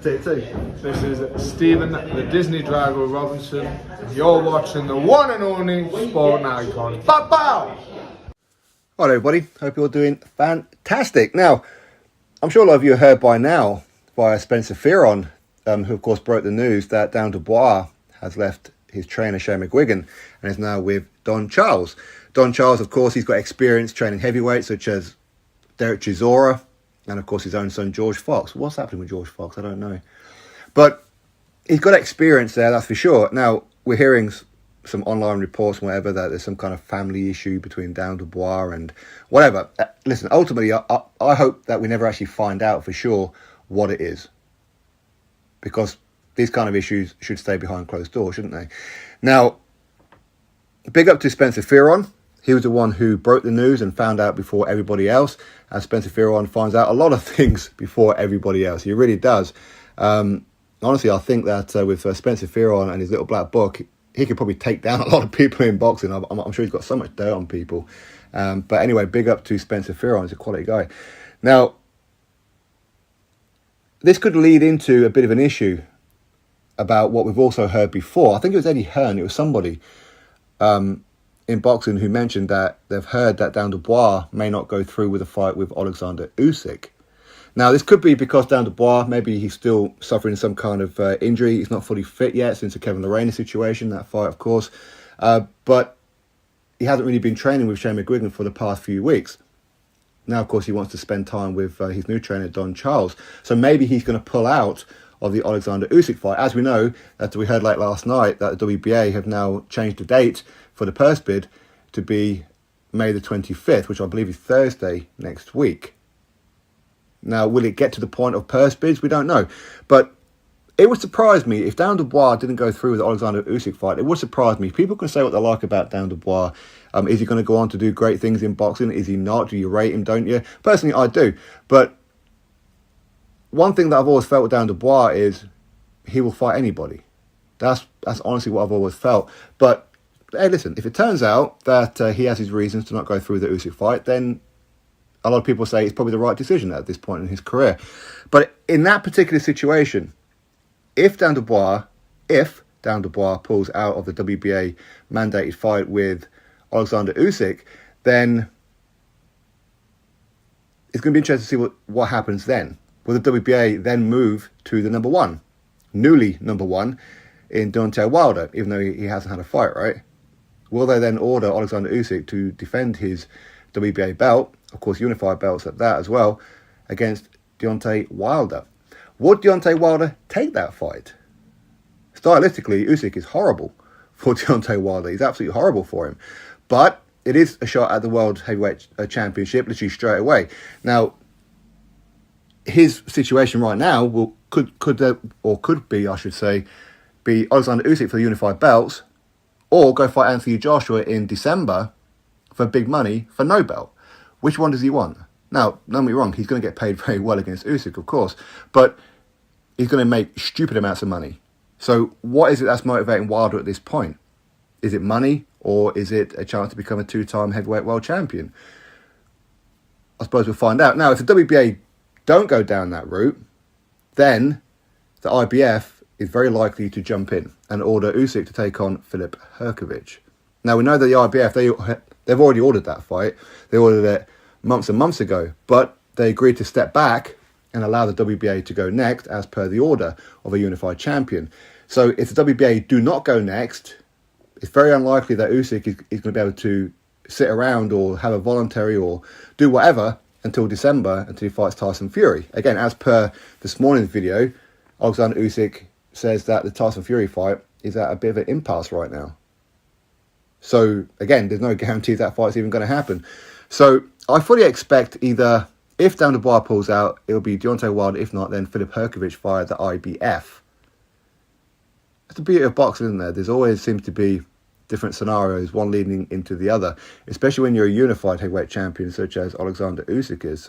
Take two. This is Stephen, the Disney driver Robinson. You're watching the one and only Sporting Icon. Bow bow! Alright everybody, hope you're doing fantastic. Now, I'm sure a lot of you have heard by now via Spencer Fearon, who of course broke the news that Dubois has left his trainer Shane McGuigan and is now with Don Charles. Don Charles, of course, he's got experience training heavyweights such as Derek Chisora and of course his own son George Fox. What's happening with George Fox? I don't know. But he's got experience there, that's for sure. Now, we're hearing some online reports and whatever that there's some kind of family issue between Dubois and whatever. Listen, ultimately, I hope that we never actually find out for sure what it is. Because these kind of issues should stay behind closed doors, shouldn't they? Now, big up to Spencer Fearon. He was the one who broke the news and found out before everybody else. As Spencer Fearon finds out a lot of things before everybody else. He really does. Honestly, I think that with Spencer Fearon and his little black book, he could probably take down a lot of people in boxing. I'm sure he's got so much dirt on people. But anyway, big up to Spencer Fearon. He's a quality guy. Now, this could lead into a bit of an issue about what we've also heard before. I think it was Eddie Hearn. It was somebody in boxing who mentioned that they've heard that Dubois may not go through with a fight with Oleksandr Usyk. Now, this could be because Dubois, maybe he's still suffering some kind of injury. He's not fully fit yet since the Kevin Lorraine situation, that fight, of course. But he hasn't really been training with Shane McGuigan for the past few weeks. Now, of course, he wants to spend time with his new trainer, Don Charles. So maybe he's going to pull out of the Oleksandr Usyk fight. As we know, that we heard late last night, that the WBA have now changed the date for the purse bid to be May the 25th, which I believe is Thursday next week. Now, will it get to the point of purse bids? We don't know. But it would surprise me if Dubois didn't go through with the Oleksandr Usyk fight. It would surprise me. People can say what they like about Dubois. Is he going to go on to do great things in boxing? Is he not? Do you rate him, don't you? Personally, I do. But one thing that I've always felt with Dubois is he will fight anybody. That's honestly what I've always felt. But, hey, listen, if it turns out that he has his reasons to not go through the Usyk fight, then a lot of people say it's probably the right decision at this point in his career. But in that particular situation, if Dubois pulls out of the WBA mandated fight with Oleksandr Usyk, then it's going to be interesting to see what happens then. Will the WBA then move to the newly number one in Deontay Wilder, even though he hasn't had a fight, right? Will they then order Oleksandr Usyk to defend his WBA belt, of course unified belts at that as well, against Deontay Wilder? Would Deontay Wilder take that fight? Stylistically, Usyk is horrible for Deontay Wilder. He's absolutely horrible for him. But it is a shot at the World Heavyweight Championship, literally straight away. Now, his situation right now could be, I should say, be Oleksandr Usyk for the unified belts, or go fight Anthony Joshua in December for big money for no belt. Which one does he want? Now, don't get me wrong, he's going to get paid very well against Usyk, of course, but he's going to make stupid amounts of money. So what is it that's motivating Wilder at this point? Is it money, or is it a chance to become a two-time heavyweight world champion? I suppose we'll find out. Now, if the WBA don't go down that route, then the IBF is very likely to jump in and order Usyk to take on Filip Hrgović. Now, we know that the IBF, they've already ordered that fight. They ordered it months and months ago, but they agreed to step back and allow the WBA to go next as per the order of a unified champion. So if the WBA do not go next, it's very unlikely that Usyk is going to be able to sit around or have a voluntary or do whatever until December, until he fights Tyson Fury. Again, as per this morning's video, Oleksandr Usyk says that the Tyson Fury fight is at a bit of an impasse right now. So, again, there's no guarantee that fight's even going to happen. So, I fully expect either, if Dubois pulls out, it'll be Deontay Wilder. If not, then Filip Hrgović via the IBF. That's the beauty of boxing, isn't there? There's always seems to be different scenarios, one leading into the other, especially when you're a unified heavyweight champion such as Oleksandr Usyk is. So